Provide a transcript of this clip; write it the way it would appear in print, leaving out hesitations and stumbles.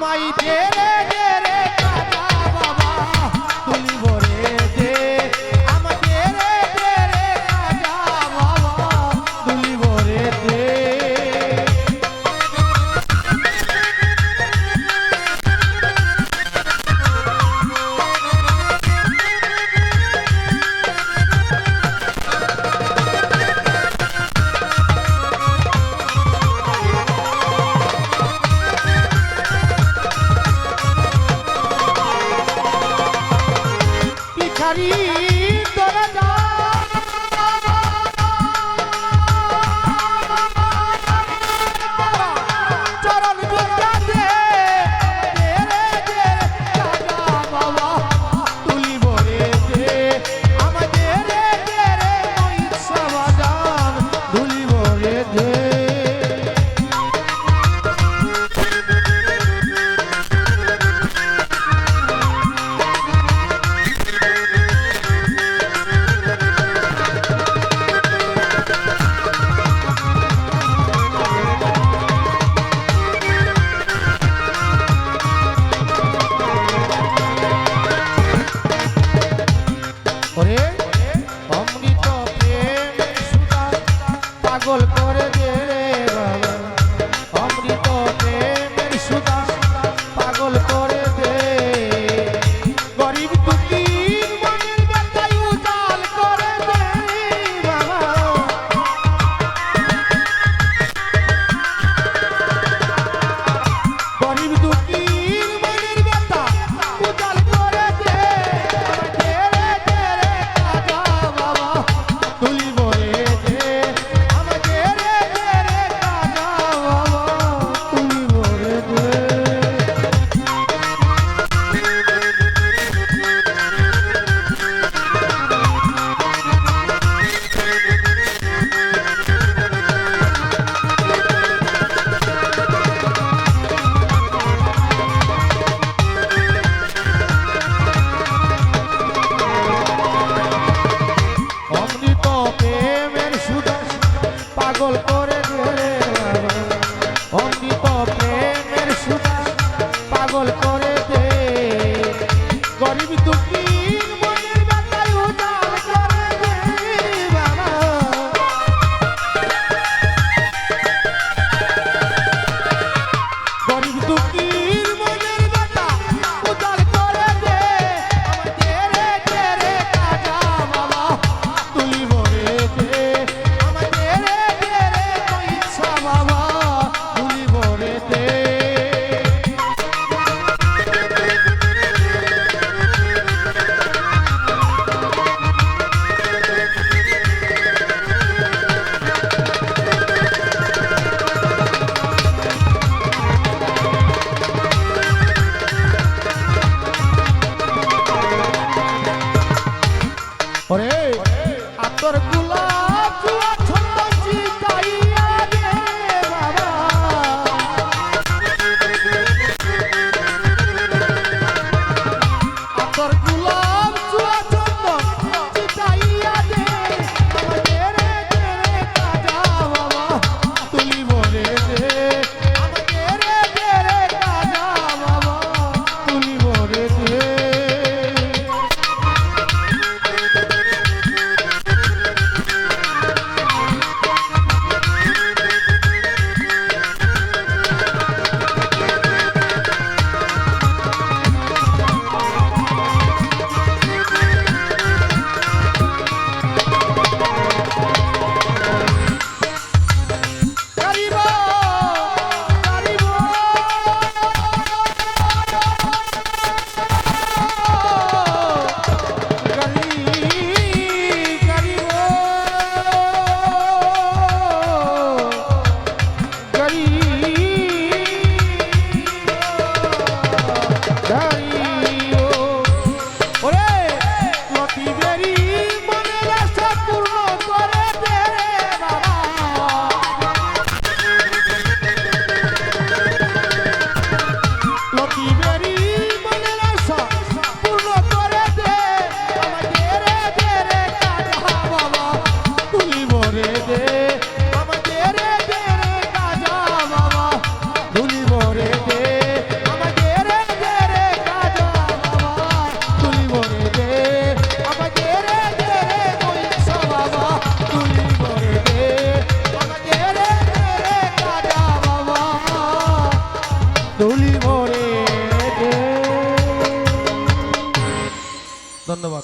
আমায় দে রে কাজা বাবা তুলিব রে দে আমায় দে রে কাজা বাবা তুলিব রে দে ভিখারি তোরা যা চরণ ভিক্ষা দে রে কাজা বাবা তুলিব রে দে আমায় দে রে ইচ্ছা বাজান তুলিব রে দে ওরে অমৃত প্রেম সুধা পাগল করে দে রে বাবা অমৃত প্রেমের সুধা পাগল করে দে গরিব দুঃখীর মনের ব্যথায় উজাল করে দে বাবা গরিব দুঃখীর মনের ব্যথা উজাল করে দে তুলিব রে দে আমায় দে রে কাজা বাবা তুলিব রে দে অমৃত প্রেমের সুধা পাগল করে দে রে বাবা অমৃত প্রেমের সুধা পাগল করে দে গরিব দুঃখীর মনের ব্যথায় উজাল করে দে বাবা গরিব দুঃখীর মনের ব্যথা উজাল করে দে আমায় দে রে কাজা বাবা তুলিব রে দে আমায় দে রে ইচ্ছা বাবা তুলিব রে দে তুলি ভরে দে। ধন্যবাদ।